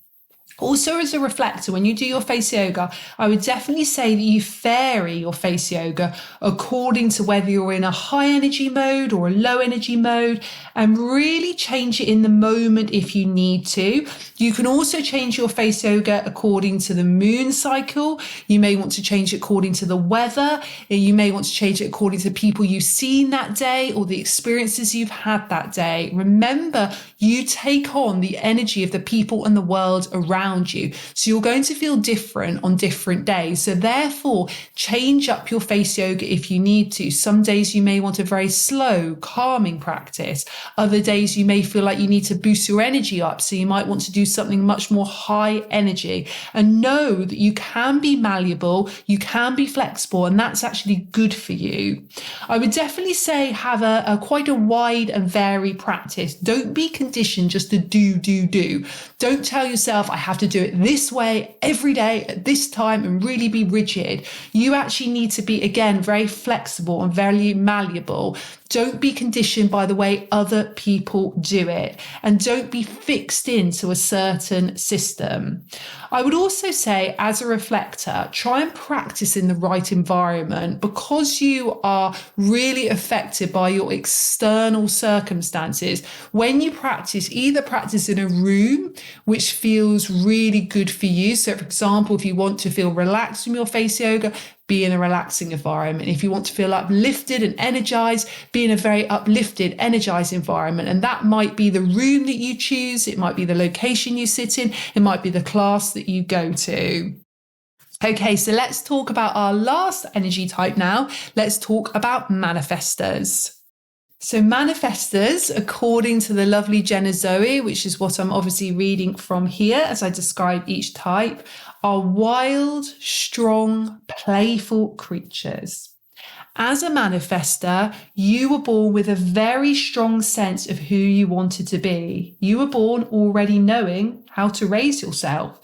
Also, as a reflector, when you do your face yoga, I would definitely say that you vary your face yoga according to whether you're in a high energy mode or a low energy mode, and really change it in the moment if you need to. You can also change your face yoga according to the moon cycle. You may want to change it according to the weather. You may want to change it according to the people you've seen that day or the experiences you've had that day. Remember, you take on the energy of the people and the world around you. So you're going to feel different on different days. So therefore, change up your face yoga if you need to. Some days you may want a very slow, calming practice. Other days you may feel like you need to boost your energy up. So you might want to do something much more high energy. And know that you can be malleable, you can be flexible, and that's actually good for you. I would definitely say have a quite a wide and varied practice. Don't be conditioned just to do. Don't tell yourself, I have to do it this way every day at this time and really be rigid. You actually need to be, again, very flexible and very malleable. Don't be conditioned by the way other people do it, and don't be fixed into a certain system. I would also say, as a reflector, try and practice in the right environment, because you are really affected by your external circumstances. When you practice, either practice in a room which feels really good for you. So, for example, if you want to feel relaxed from your face yoga, be in a relaxing environment. If you want to feel uplifted and energized, be in a very uplifted, energized environment. And that might be the room that you choose. It might be the location you sit in. It might be the class that you go to. Okay, so let's talk about our last energy type now. Let's talk about manifestors. So manifestors, according to the lovely Jenna Zoe, which is what I'm obviously reading from here as I describe each type, are wild, strong, playful creatures. As a manifestor, you were born with a very strong sense of who you wanted to be. You were born already knowing how to raise yourself.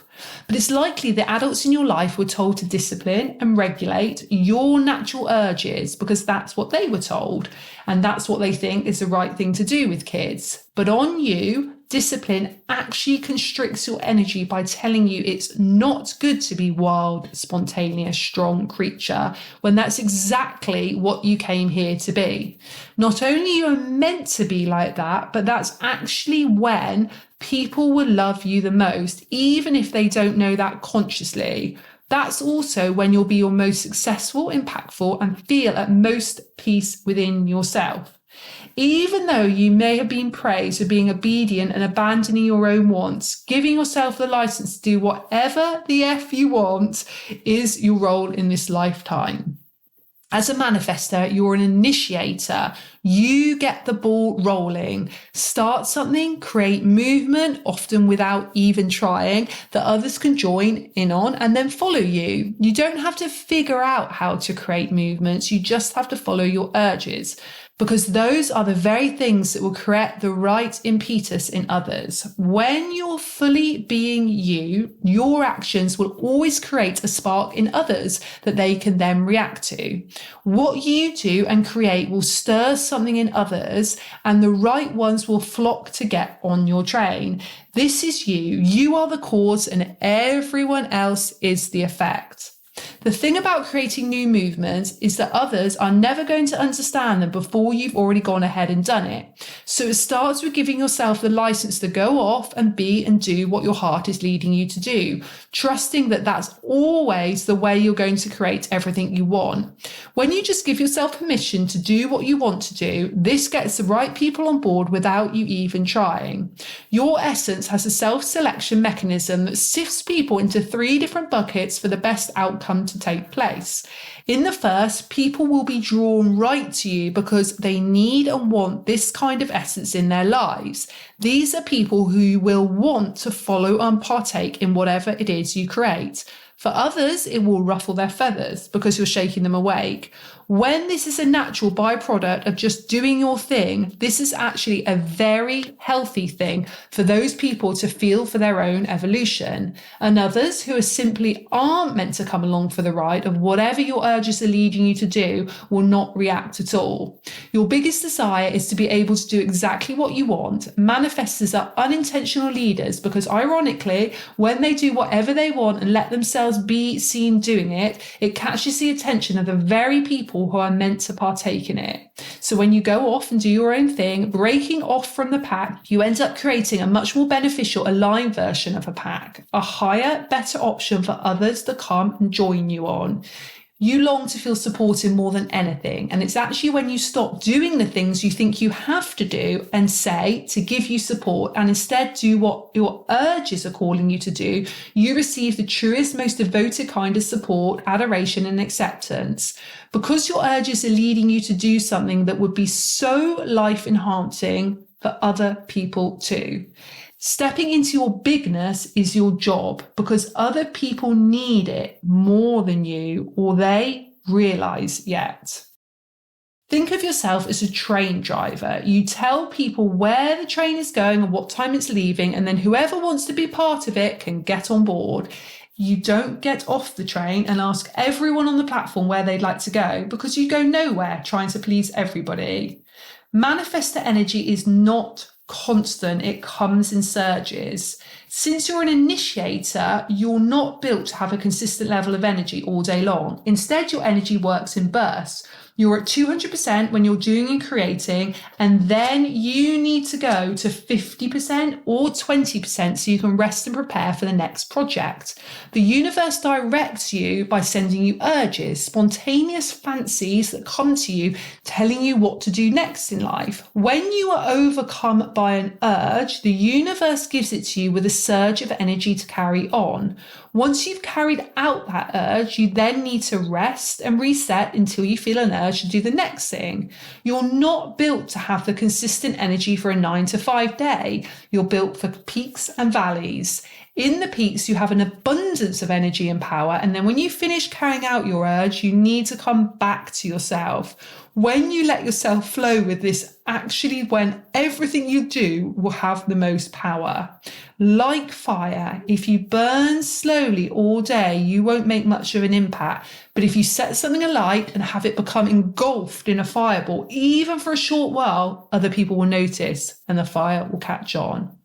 But it's likely that adults in your life were told to discipline and regulate your natural urges because that's what they were told. And that's what they think is the right thing to do with kids. But on you, discipline actually constricts your energy by telling you it's not good to be wild, spontaneous, strong creature when that's exactly what you came here to be. Not only are you meant to be like that, but that's actually when people will love you the most, even if they don't know that consciously. That's also when you'll be your most successful, impactful, and feel at most peace within yourself. Even though you may have been praised for being obedient and abandoning your own wants, giving yourself the license to do whatever the F you want is your role in this lifetime. As a manifestor, you're an initiator. You get the ball rolling. Start something, create movement, often without even trying, that others can join in on and then follow you. You don't have to figure out how to create movements. You just have to follow your urges, because those are the very things that will create the right impetus in others. When you're fully being you, your actions will always create a spark in others that they can then react to. What you do and create will stir something in others, and the right ones will flock to get on your train. This is you. You are the cause and everyone else is the effect. The thing about creating new movements is that others are never going to understand them before you've already gone ahead and done it. So it starts with giving yourself the license to go off and be and do what your heart is leading you to do, trusting that that's always the way you're going to create everything you want. When you just give yourself permission to do what you want to do, this gets the right people on board without you even trying. Your essence has a self-selection mechanism that sifts people into 3 different buckets for the best outcome to take place. In the first, people will be drawn right to you because they need and want this kind of essence in their lives. These are people who will want to follow and partake in whatever it is you create. For others, it will ruffle their feathers because you're shaking them awake. When this is a natural byproduct of just doing your thing, this is actually a very healthy thing for those people to feel for their own evolution. And others who simply aren't meant to come along for the ride of whatever your urges are leading you to do will not react at all. Your biggest desire is to be able to do exactly what you want. Manifestors are unintentional leaders because, ironically, when they do whatever they want and let themselves be seen doing it, it catches the attention of the very people who are meant to partake in it. So when you go off and do your own thing, breaking off from the pack, you end up creating a much more beneficial, aligned version of a pack, a higher, better option for others to come and join you on. You long to feel supported more than anything. And it's actually when you stop doing the things you think you have to do and say to give you support and instead do what your urges are calling you to do, you receive the truest, most devoted kind of support, adoration, and acceptance. Because your urges are leading you to do something that would be so life enhancing for other people too. Stepping into your bigness is your job because other people need it more than you, or they realize yet. Think of yourself as a train driver. You tell people where the train is going and what time it's leaving, and then whoever wants to be part of it can get on board. You don't get off the train and ask everyone on the platform where they'd like to go because you go nowhere trying to please everybody. Manifestor energy is not constant, it comes in surges. Since you're an initiator, you're not built to have a consistent level of energy all day long. Instead, your energy works in bursts. You're at 200% when you're doing and creating, and then you need to go to 50% or 20% so you can rest and prepare for the next project. The universe directs you by sending you urges, spontaneous fancies that come to you, telling you what to do next in life. When you are overcome by an urge, the universe gives it to you with a surge of energy to carry on. Once you've carried out that urge, you then need to rest and reset until you feel an urge to do the next thing. You're not built to have the consistent energy for a 9 to 5 day. You're built for peaks and valleys. In the peaks, you have an abundance of energy and power. And then when you finish carrying out your urge, you need to come back to yourself. When you let yourself flow with this, actually when everything you do will have the most power. Like fire, if you burn slowly all day, you won't make much of an impact. But if you set something alight and have it become engulfed in a fireball, even for a short while, other people will notice and the fire will catch on.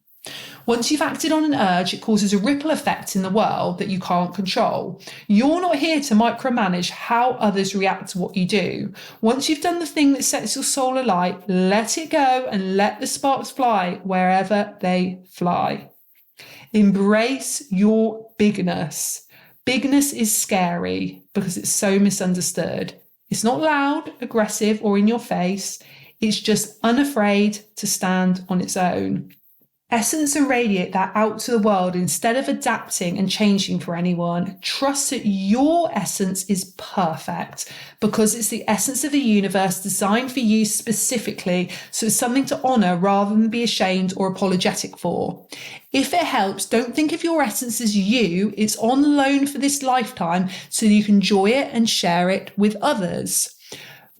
Once you've acted on an urge, it causes a ripple effect in the world that you can't control. You're not here to micromanage how others react to what you do. Once you've done the thing that sets your soul alight, let it go and let the sparks fly wherever they fly. Embrace your bigness. Bigness is scary because it's so misunderstood. It's not loud, aggressive, or in your face. It's just unafraid to stand on its own. Essence and radiate that out to the world instead of adapting and changing for anyone. Trust that your essence is perfect because it's the essence of the universe designed for you specifically. So it's something to honor rather than be ashamed or apologetic for. If it helps, don't think of your essence as you. It's on loan for this lifetime so you can enjoy it and share it with others.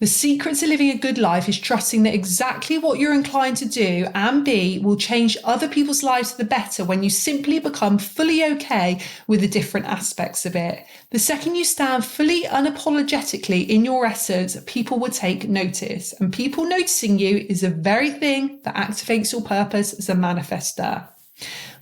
The secret to living a good life is trusting that exactly what you're inclined to do and be will change other people's lives for the better when you simply become fully okay with the different aspects of it. The second you stand fully unapologetically in your essence, people will take notice. And people noticing you is the very thing that activates your purpose as a manifester.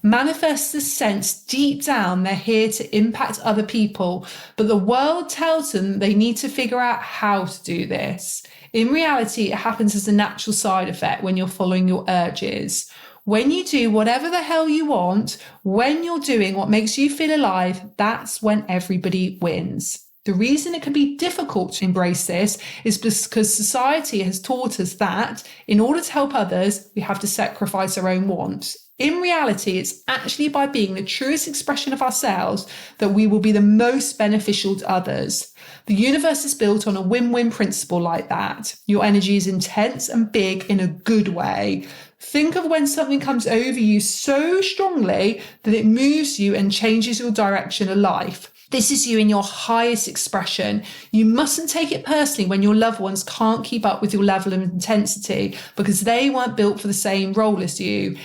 Manifestors sense deep down they're here to impact other people, but the world tells them they need to figure out how to do this. In reality, it happens as a natural side effect when you're following your urges. When you do whatever the hell you want, when you're doing what makes you feel alive, that's when everybody wins. The reason it can be difficult to embrace this is because society has taught us that in order to help others, we have to sacrifice our own wants. In reality, it's actually by being the truest expression of ourselves that we will be the most beneficial to others. The universe is built on a win-win principle like that. Your energy is intense and big in a good way. Think of when something comes over you so strongly that it moves you and changes your direction of life. This is you in your highest expression. You mustn't take it personally when your loved ones can't keep up with your level of intensity because they weren't built for the same role as you.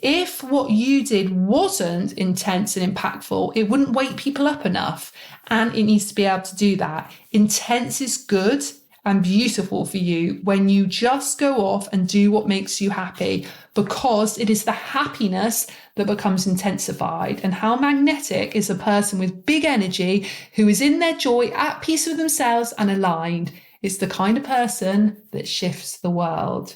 If what you did wasn't intense and impactful, it wouldn't wake people up enough. And it needs to be able to do that. Intense is good and beautiful for you when you just go off and do what makes you happy, because it is the happiness that becomes intensified. And how magnetic is a person with big energy who is in their joy, at peace with themselves and aligned. It's the kind of person that shifts the world.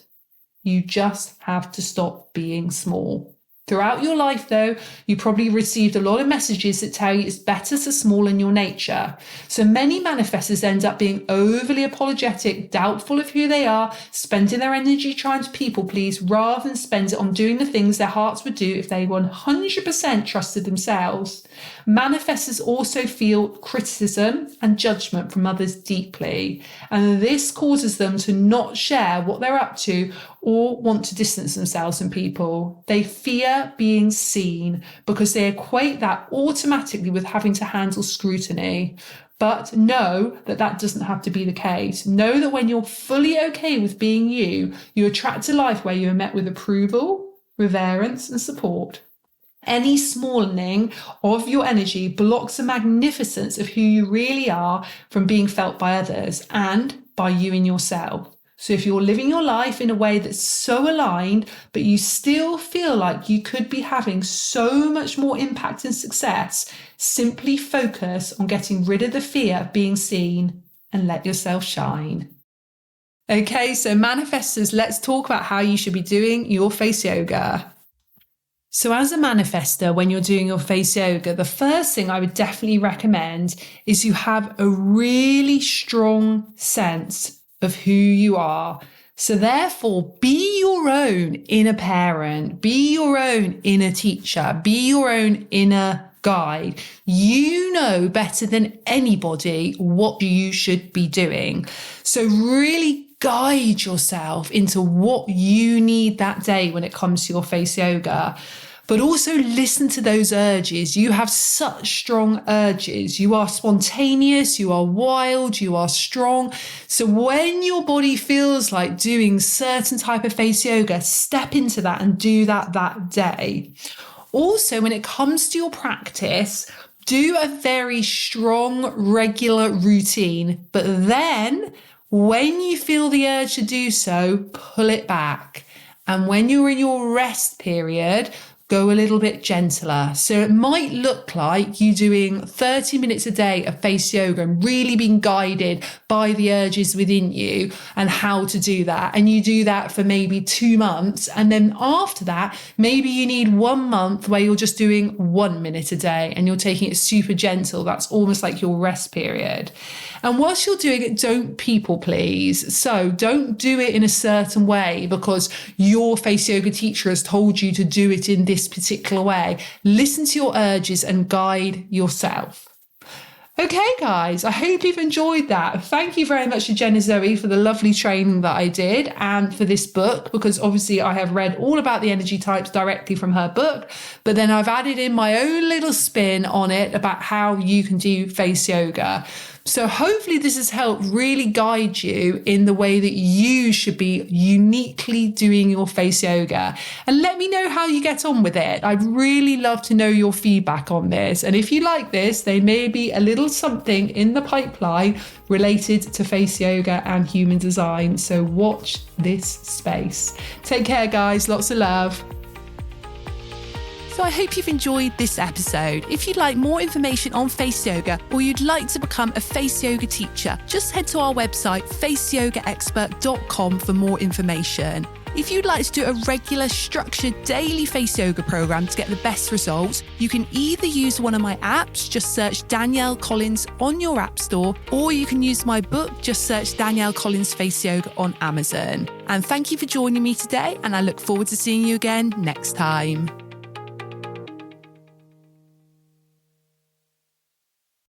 You just have to stop being small. Throughout your life, though, you probably received a lot of messages that tell you it's better to smallen your nature. So many manifestors end up being overly apologetic, doubtful of who they are, spending their energy trying to people please rather than spend it on doing the things their hearts would do if they 100% trusted themselves. Manifestors also feel criticism and judgment from others deeply, and this causes them to not share what they're up to or want to distance themselves from people. They fear being seen because they equate that automatically with having to handle scrutiny. But know that that doesn't have to be the case. Know that when you're fully okay with being you, you attract a life where you are met with approval, reverence, and support. Any smallening of your energy blocks the magnificence of who you really are from being felt by others and by you in yourself. So if you're living your life in a way that's so aligned, but you still feel like you could be having so much more impact and success, simply focus on getting rid of the fear of being seen and let yourself shine. Okay, so manifestors, let's talk about how you should be doing your face yoga. So as a manifestor, when you're doing your face yoga, the first thing I would definitely recommend is you have a really strong sense of who you are. So therefore, be your own inner parent, be your own inner teacher, be your own inner guide. You know better than anybody what you should be doing. So really guide yourself into what you need that day when it comes to your face yoga. But also listen to those urges. You have such strong urges. You are spontaneous, you are wild, you are strong. So when your body feels like doing certain type of face yoga, step into that and do that day. Also, when it comes to your practice, do a very strong, regular routine. But then when you feel the urge to do so, pull it back. And when you're in your rest period, go a little bit gentler. So it might look like you doing 30 minutes a day of face yoga and really being guided by the urges within you and how to do that. And you do that for maybe 2 months. And then after that, maybe you need 1 month where you're just doing 1 minute a day and you're taking it super gentle. That's almost like your rest period. And whilst you're doing it, don't people please. So don't do it in a certain way because your face yoga teacher has told you to do it in this particular way. Listen to your urges and guide yourself. Okay, guys, I hope you've enjoyed that. Thank you very much to Jenna Zoe for the lovely training that I did and for this book, because obviously I have read all about the energy types directly from her book, but then I've added in my own little spin on it about how you can do face yoga. So hopefully this has helped really guide you in the way that you should be uniquely doing your face yoga. And let me know how you get on with it. I'd really love to know your feedback on this. And if you like this, there may be a little something in the pipeline related to face yoga and human design. So watch this space. Take care, guys. Lots of love. So I hope you've enjoyed this episode. If you'd like more information on face yoga or you'd like to become a face yoga teacher, just head to our website, faceyogaexpert.com, for more information. If you'd like to do a regular, structured daily face yoga program to get the best results, you can either use one of my apps, just search Danielle Collins on your app store, or you can use my book, just search Danielle Collins Face Yoga on Amazon. And thank you for joining me today, and I look forward to seeing you again next time.